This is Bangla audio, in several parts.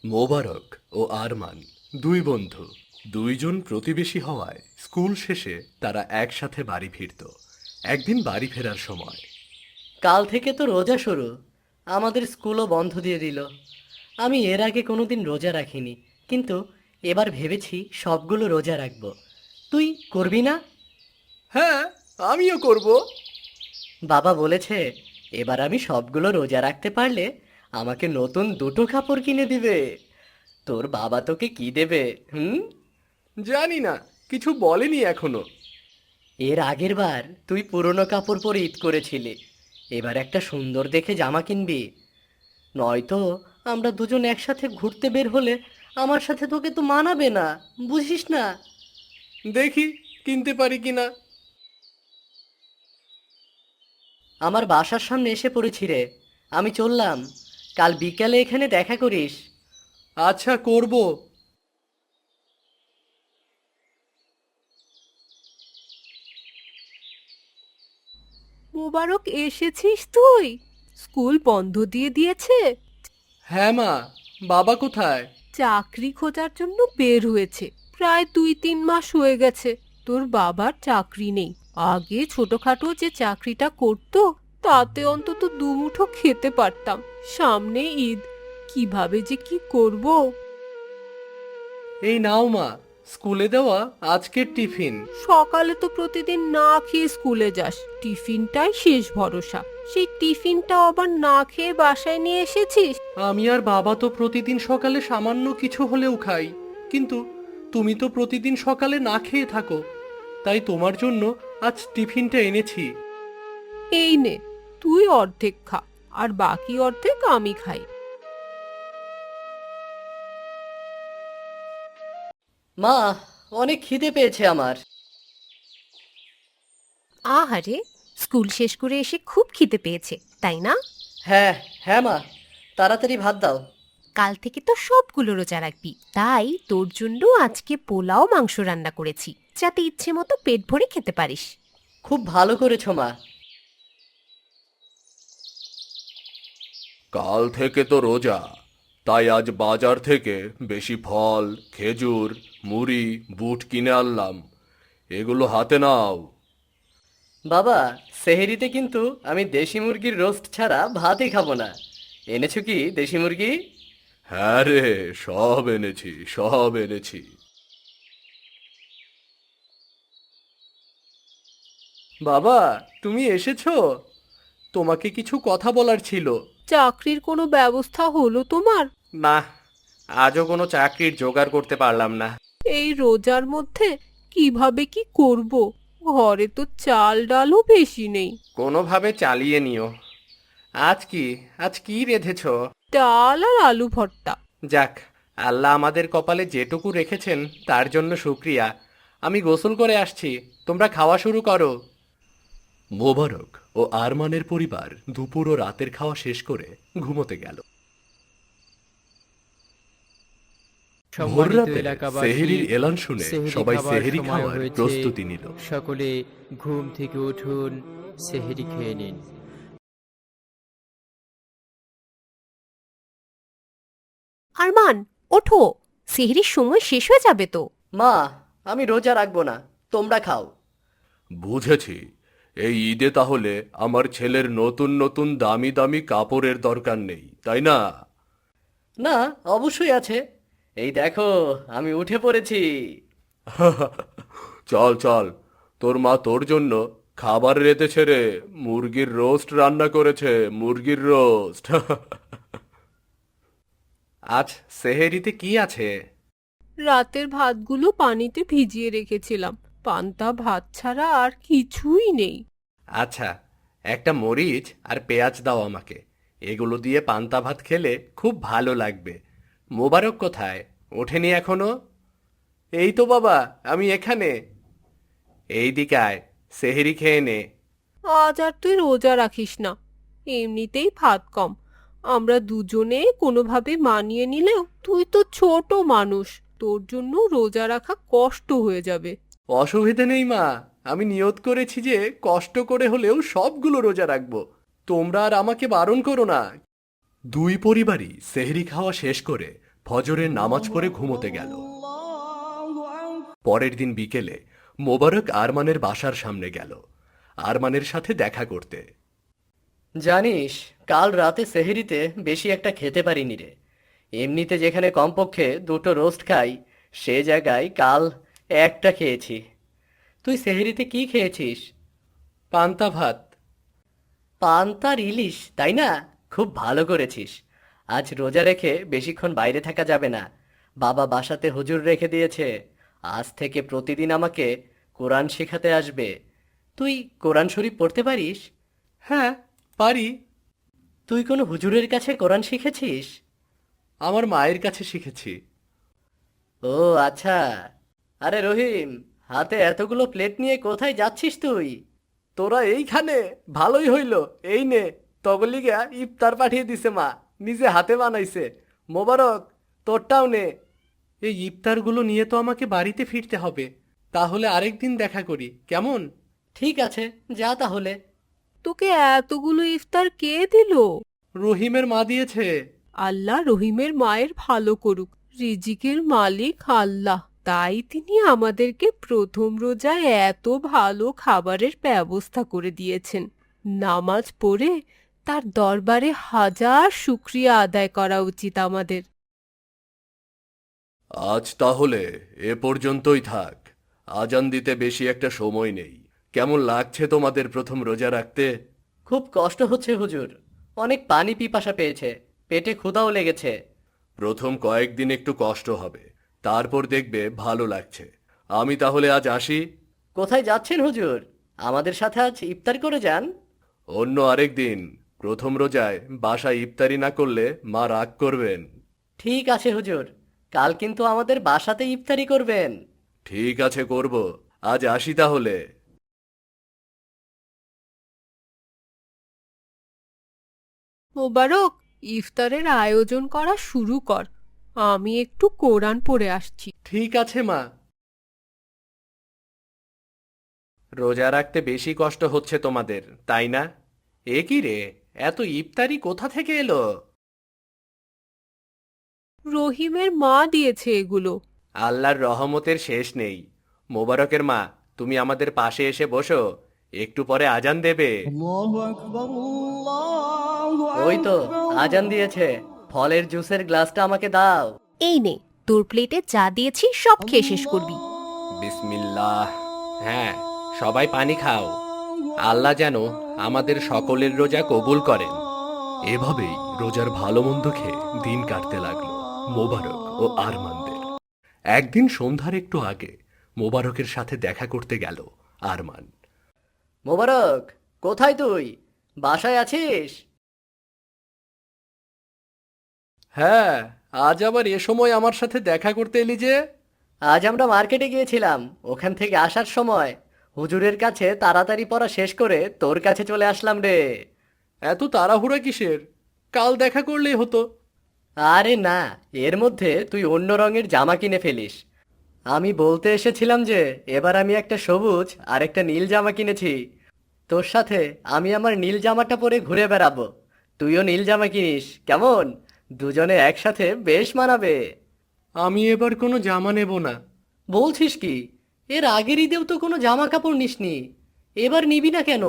মোবারক ও আরমান দুই বন্ধু, দুইজন প্রতিবেশী হওয়ায় স্কুল শেষে তারা একসাথে বাড়ি ফিরত। একদিন বাড়ি ফেরার সময় কাল থেকে তো রোজা শুরু। আমাদের স্কুলও বন্ধ দিয়ে দিল। আমি এর আগে কোনোদিন রোজা রাখিনি, কিন্তু এবার ভেবেছি সবগুলো রোজা রাখবো। তুই করবি না? হ্যাঁ, আমিও করব। বাবা বলেছে এবার আমি সবগুলো রোজা রাখতে পারলে আমাকে নতুন দুটো কাপড় কিনে দিবে। তোর বাবা তোকে কি দেবে? হুম? জানি না, কিছু বলেনি এখনো। এর আগের বার তুই পুরনো কাপড় পরে ঈদ করেছিলি, এবার একটা সুন্দর দেখে জামা কিনবি। নয়তো আমরা দুজন একসাথে ঘুরতে বের হলে আমার সাথে তোকে তো মানাবে না, বুঝিস না? দেখি কিনতে পারি কিনা। আমার বাসার সামনে এসে পড়েছি রে, আমি চললাম। কাল বিকালে এখানে দেখা করিস। আচ্ছা, করব। মোবারক, এসেছিস তুই? স্কুল বন্ধ দিয়ে দিয়েছে। হ্যাঁ মা, বাবা কোথায়? চাকরি খোঁজার জন্য বের হয়েছে। প্রায় 2-3 মাস হয়ে গেছে তোর বাবার চাকরি নেই। আগে ছোটখাটো যে চাকরিটা করতো তাতে অন্তত দুমুঠো খেতে পারতাম। সামনে ঈদ, কিভাবে যে কি করব। এই নাও মা, স্কুলে দেওয়া আজকের টিফিন। সকালে তো প্রতিদিন না খেয়ে স্কুলে যাস, টিফিনটাই শেষ ভরসা। সেই টিফিনটাও আবার না খেয়ে বাসায় নিয়ে এসেছিস। আমি আর বাবা তো প্রতিদিন সকালে সামান্য কিছু হলেও খাই, কিন্তু তুমি তো প্রতিদিন সকালে না খেয়ে থাকো, তাই তোমার জন্য আজ টিফিনটা এনেছি। এই নে, তুই অর্ধেক খা, আর বাকি অর্ধেক আমি খাই। মা, অনেক খিদে পেয়েছে আমার। আহারে, স্কুল শেষ করে এসে খুব খিদে পেয়েছে, তাই না? হ্যাঁ, হ্যাঁ মা, তাড়াতাড়ি ভাত দাও। কাল থেকে তো সবগুলো রোজা রাখবি, তাই তোর জন্য আজকে পোলাও মাংস রান্না করেছি, যাতে ইচ্ছে মতো পেট ভরে খেতে পারিস। খুব ভালো করেছো মা। কাল থেকে তো রোজা, তাই আজ বাজার থেকে বেশি ফল, খেজুর, মুড়ি, বুট কিনে আনলাম। এগুলো হাতে নাও। বাবা, সেহেরিতে কিন্তু আমি দেশি মুরগির রোস্ট ছাড়া ভাতই খাবো না। এনেছো কি দেশি মুরগি? হ্যাঁ রে, সব এনেছি, সব এনেছি। বাবা, তুমি এসেছো? তোমাকে কিছু কথা বলার ছিল। চাকরির কোনো ব্যবস্থা হলো তোমার? না, আজও কোনো চাকরির জোগাড় করতে পারলাম না। এই রোজার মধ্যে কিভাবে কি করব? ঘরে তো চাল ডালও বেশি নেই। কোনোভাবে চালিয়ে নিও। আজ কি আজ কি রেঁধেছ? ডাল আর আলু ভর্তা। যাক, আল্লাহ আমাদের কপালে যেটুকু রেখেছেন তার জন্য শুক্রিয়া। আমি গোসল করে আসছি, তোমরা খাওয়া শুরু করো। মোবারক ও আরমানের পরিবার দুপুর ও রাতের খাওয়া শেষ করে ঘুমোতে গেল। ভোর সম্মানিত রাতে এলাকাবাসী, সেহরির এলান শুনে সেহরি সবাই খাবার সেহরি সময় খাওয়ার হয়েছে। প্রস্তুতি নিল। সকলে ঘুম থেকে উঠুন, সেহরি খেয়ে নিন। আরমান, ওঠো, সেহরির সময় শেষ হয়ে যাবে তো। মা, আমি রোজা রাখবো না, তোমরা খাও। বুঝেছি, এই ঈদে তাহলে আমার ছেলের নতুন নতুন দামি দামি কাপড়ের দরকার নেই, তাই না? না, অবশ্যই আছে। এই দেখো, আমি উঠে পড়েছি। চল চল, তোর মা তোর জন্য খাবার রেঁধেছে রে। মুরগির রোস্ট রান্না করেছে, মুরগির রোস্ট। আজ সেহেরিতে কি আছে? রাতের ভাতগুলো পানিতে ভিজিয়ে রেখেছিলাম, পান্তা ভাত ছাড়া আর কিছুই নেই। আচ্ছা, একটা মরিচ আর পেঁয়াজ দাও আমাকে। এগুলো দিয়ে পান্তা ভাত খেলে খুব ভালো লাগবে। মোবারক কোথায়? ওঠেনি এখনো? এই তো বাবা, আমি এখানে। এই দিকে আয়, সেহেরি খেয়ে নে। আজ আর তুই রোজা রাখিস না, এমনিতেই ভাত কম। আমরা দুজনে কোনোভাবে মানিয়ে নিলেও তুই তো ছোট মানুষ, তোর জন্য রোজা রাখা কষ্ট হয়ে যাবে। অসুবিধে নেই মা, আমি নিয়ত করেছি যে কষ্ট করে হলেও সবগুলো রোজা রাখবো। তোমরা আর আমাকে বারণ করো না। দুই পরিবারই সেহরি খাওয়া শেষ করে ফজরের নামাজ পড়ে ঘুমোতে গেল। পরের দিন বিকেলে মোবারক আরমানের বাসার সামনে গেল আরমানের সাথে দেখা করতে। জানিস, কাল রাতে সেহরিতে বেশি একটা খেতে পারিনি রে। এমনিতে যেখানে কমপক্ষে 2টো রোস্ট খাই, সে জায়গায় কাল একটা খেয়েছি। তুই সেহরিতে কি খেয়েছিস? পান্তা ভাত। পান্তার ইলিশ, তাই না? খুব ভালো করেছিস। আজ রোজা রেখে বেশিক্ষণ বাইরে থাকা যাবে না। বাবা বাসাতে হুজুর রেখে দিয়েছে, আজ থেকে প্রতিদিন আমাকে কোরআন শেখাতে আসবে। তুই কোরআন শরীফ পড়তে পারিস? হ্যাঁ, পারি। তুই কোনো হুজুরের কাছে কোরআন শিখেছিস? আমার মায়ের কাছে শিখেছি। ও আচ্ছা। আরে রহিম, হাতে এতগুলো প্লেট নিয়ে কোথায় যাচ্ছিস তুই? তোরা এইখানে? ভালোই হইল। এই নে, তগলিগা ইফতার পাঠিয়ে দিছে মা, নিজে হাতে বানাইছে। মোবারক, তোরটাও নে। এই ইফতারগুলো নিয়ে তো আমাকে বাড়িতে ফিরতে হবে। তাহলে আরেকদিন দেখা করি, কেমন? ঠিক আছে, যা তাহলে। তোকে এতগুলো ইফতার কে দিল? রহিমের মা দিয়েছে। আল্লাহ রহিমের মায়ের ভালো করুক। রিজিকের মালিক আল্লাহ, তাই তিনি আমাদেরকে প্রথম রোজায় এত ভালো খাবারের ব্যবস্থা করে দিয়েছেন। নামাজ পড়ে তার দরবারে হাজার শুকরিয়া আদায় করা উচিত আমাদের। আজ তাহলে এ পর্যন্তই থাক। আজান দিতে বেশি একটা সময় নেই। কেমন লাগছে তোমাদের প্রথম রোজা রাখতে? খুব কষ্ট হচ্ছে হুজুর, অনেক পানি পিপাসা পেয়েছে, পেটে ক্ষুধাও লেগেছে। প্রথম কয়েকদিন একটু কষ্ট হবে, তারপর দেখবে ভালো লাগছে। আমি তাহলে আজ আসি। কোথায় যাচ্ছেন হুজুর? আমাদের সাথে আজ ইফতার করে যান। অন্য আরেক দিন। প্রথম রোজায় বাসায় ইফতারি না করলে মা রাগ করবেন। ঠিক আছে হুজুর, কাল কিন্তু আমাদের বাসাতে ইফতারি করবেন। ঠিক আছে, করব। আজ আসি তাহলে। মোবারক, ইফতারের আয়োজন করা শুরু কর। আমি একটু কোরআন পড়ে আসছি। ঠিক আছে মা। রোজা রাখতে বেশি কষ্ট হচ্ছে তোমাদের, তাই না? এ কি রে, এত ইফতারি কোথা থেকে এলো? রহিমের মা দিয়েছে এগুলো। আল্লাহর রহমতের শেষ নেই। মোবারকের মা, তুমি আমাদের পাশে এসে বসো, একটু পরে আজান দেবে। ওই তো আজান দিয়েছে। ফলের জুসের গ্লাসটা আমাকে দাও। এই নে, তোর প্লেটে যা দিয়েছি সব খেয়ে শেষ করবি। বিসমিল্লাহ। হ্যাঁ, সবাই পানি খাও। আল্লাহ যেন আমাদের সকলের রোজা কবুল করেন। এভাবেই রোজার ভালো মন্দ খেয়ে দিন কাটতে লাগলো মোবারক ও আরমানদের। একদিন সন্ধ্যার একটু আগে মোবারকের সাথে দেখা করতে গেল আরমান। মোবারক, কোথায় তুই? বাসায় আছিস? হ্যাঁ, আজ আবার এ সময় আমার সাথে দেখা করতে এলি যে? আজ আমরা মার্কেটে গিয়েছিলাম, ওখান থেকে আসার সময় হুজুরের কাছে তাড়াতাড়ি পড়া শেষ করে তোর কাছে চলে আসলাম রে। এত তাড়াহুড়া কিসের? কাল দেখা করলেই হতো। আরে না, এর মধ্যে তুই অন্য রঙের জামা কিনে ফেলিস। আমি বলতে এসেছিলাম যে এবার আমি একটা সবুজ আর একটা নীল জামা কিনেছি। তোর সাথে আমি আমার নীল জামাটা পরে ঘুরে বেড়াবো, তুইও নীল জামা কিনিস, কেমন? দুজনে একসাথে বেশ মানাবে। আমি এবার কোনো জামা নেব না। বলছিস কি? এর আগের ঈদেও তো কোনো জামা কাপড় নিসনি, এবার নিবি না কেন?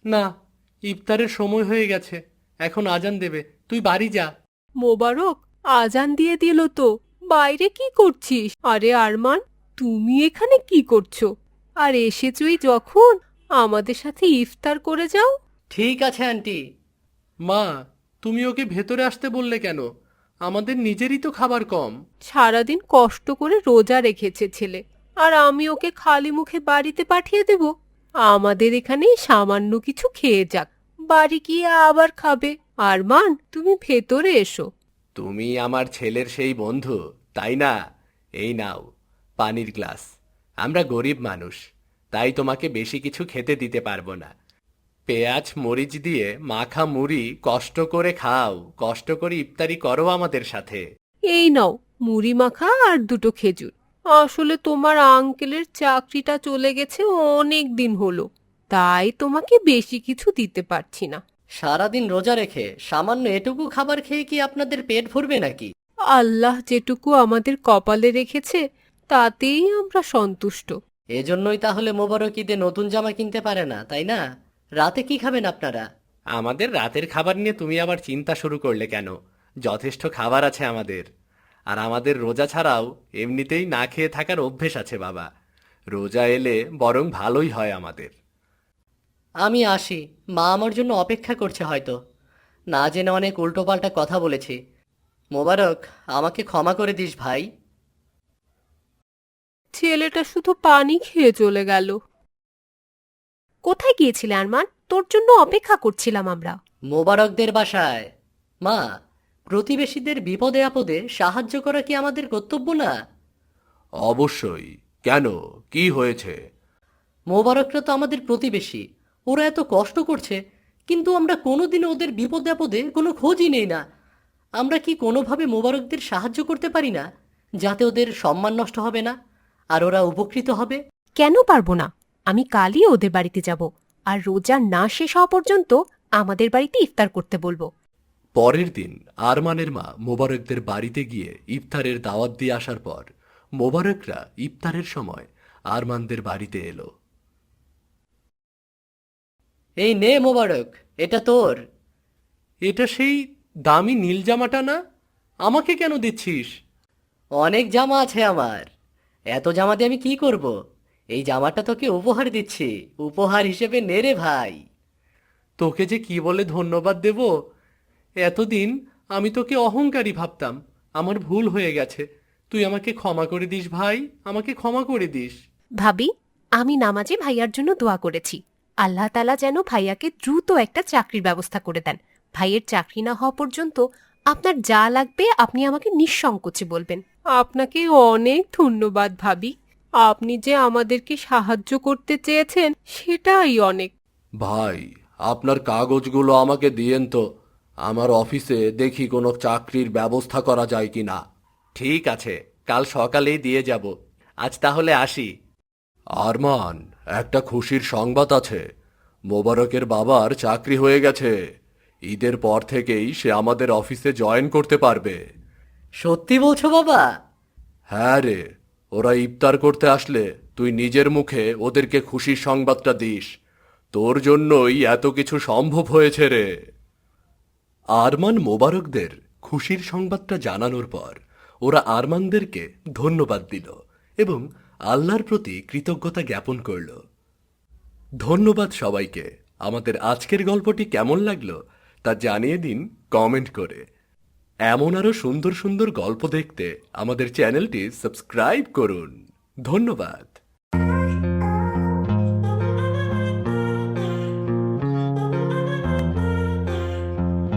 না, ইফতারের সময় হয়ে গেছে, এখন আজান দেবে, তুই বাড়ি যা। মোবারক, আজান দিয়ে দিল তো, বাইরে কি করছিস? আরে আরমান, তুমি এখানে কি করছো? আর এসেছই যখন, আমাদের সাথে ইফতার করে যাও। ঠিক আছে আন্টি। মা, তুমি ওকে ভেতরে আসতে বললে কেন? আমাদের নিজেরই তো খাবার কম। সারাদিন কষ্ট করে রোজা রেখেছে ছেলে, আর আমি ওকে খালি মুখে বাড়িতে পাঠিয়ে দেব? আমাদের এখানে সামান্য কিছু খেয়ে যাক, বাড়ি গিয়ে আবার খাবে। আরমান, তুমি ভেতরে এসো। তুমি আমার ছেলের সেই বন্ধু, তাই না? এই নাও পানির গ্লাস। আমরা গরিব মানুষ, তাই তোমাকে বেশি কিছু খেতে দিতে পারবো না। পেঁয়াজ মরিচ দিয়ে মাখা মুড়ি কষ্ট করে খাও, কষ্ট করে ইফতারি করো আমাদের সাথে। এই নাও মুড়ি মাখা আর দুটো খেজুর। আসলে তোমার আঙ্কেলের চাকরিটা চলে গেছে অনেক দিন হলো, তাই তোমাকে বেশি কিছু দিতে পারছি না। সারাদিন রোজা রেখে সামান্য এটুকু খাবার খেয়ে কি আপনাদের পেট ভরবে নাকি? আল্লাহ যেটুকু আমাদের কপালে রেখেছে তাতেই আমরা সন্তুষ্ট। এজন্যই তাহলে মোবারক ঈদে নতুন জামা কিনতে পারে না, তাই না? রাতে কি খাবেন আপনারা? আমাদের রাতের খাবার নিয়ে তুমি আবার চিন্তা শুরু করলে কেন? যথেষ্ট খাবার আছে আমাদের। আর আমাদের রোজা ছাড়াও এমনিতেই না খেয়ে থাকার অভ্যেস আছে বাবা। রোজা এলে বরং ভালোই হয় আমাদের। আমি আসি, মা আমার জন্য অপেক্ষা করছে হয়তো। না জেনে অনেক উল্টোপাল্টা কথা বলেছি। মোবারক, আমাকে ক্ষমা করে দিস ভাই। ছেলেটা শুধু পানি খেয়ে চলে গেল। কোথায় গিয়েছিলে আরমান? তোর জন্য অপেক্ষা করছিলাম আমরা। মোবারকদের বাসায়। মা, প্রতিবেশীদের বিপদে আপদে সাহায্য করা কি আমাদের কর্তব্য না? অবশ্যই। কেন, কি হয়েছে? মোবারকরা তো আমাদের প্রতিবেশী। ওরা এত কষ্ট করছে, কিন্তু আমরা কোনোদিনও ওদের বিপদে আপদে কোনো খোঁজই নেই না। আমরা কি কোনোভাবে মোবারকদের সাহায্য করতে পারি না, যাতে ওদের সম্মান নষ্ট হবে না আর ওরা উপকৃত হবে? কেন পারবো না? আমি কালই ওদের বাড়িতে যাব, আর রোজা না শেষ হওয়া পর্যন্ত আমাদের বাড়িতে ইফতার করতে বলবো। পরের দিন আরমানের মা মোবারকদের বাড়িতে গিয়ে ইফতারের দাওয়াত দিয়ে আসার পর মোবারকরা ইফতারের সময় আরমানদের বাড়িতে এলো। এই নে মোবারক, এটা তোর। এটা সেই দামি নীল জামাটা না? আমাকে কেন দিচ্ছিস? অনেক জামা আছে আমার। এত জামা দিয়ে আমি কি করব? এই জামাটা তোকে উপহার দিচ্ছি, উপহার হিসেবে নে রে ভাই। তোকে যে কি বলে ধন্যবাদ দেব। এতদিন আমি তোকে অহংকারী ভাবতাম। আমার ভুল হয়ে গেছে। তুই আমাকে ক্ষমা করে দিস ভাই, আমাকে ক্ষমা করে দিস। ভাবি, আমি নামাজে ভাইয়ার জন্য দোয়া করেছি। আল্লাহ তাআলা যেন ভাইয়াকে দ্রুত একটা চাকরির ব্যবস্থা করে দেন। ভাইয়ের চাকরি না হওয়া পর্যন্ত আপনার যা লাগবে আপনি আমাকে নিঃসংকোচে বলবেন। আপনাকে অনেক ধন্যবাদ ভাবি। আপনি যে আমাদেরকে সাহায্য করতে চেয়েছেন সেটাই অনেক। ভাই, আপনার কাগজগুলো আমাকে দিয়েন তো। আমার অফিসে দেখি কোনো চাকরির ব্যবস্থা করা যায় কি না। ঠিক আছে, কাল সকালেই দিয়ে যাব। আজ তাহলে আসি। আরমান, একটা খুশির সংবাদ আছে। মোবারকের বাবার চাকরি হয়ে গেছে। ঈদের পর থেকেই সে আমাদের অফিসে জয়েন করতে পারবে। সত্যি বলছো বাবা? হ্যাঁ রে, ওরা ইফতার করতে আসলে তুই নিজের মুখে ওদেরকে খুশির সংবাদটা দিস। তোর জন্যই এত কিছু সম্ভব হয়েছে রে। আরমান মোবারকদের খুশির সংবাদটা জানানোর পর ওরা আরমানদেরকে ধন্যবাদ দিল এবং আল্লাহর প্রতি কৃতজ্ঞতা জ্ঞাপন করল। ধন্যবাদ সবাইকে। আমাদের আজকের গল্পটি কেমন লাগলো তা জানিয়ে দিন কমেন্ট করে। এমন আরো সুন্দর সুন্দর গল্প দেখতে আমাদের চ্যানেলটি সাবস্ক্রাইব করুন। ধন্যবাদ।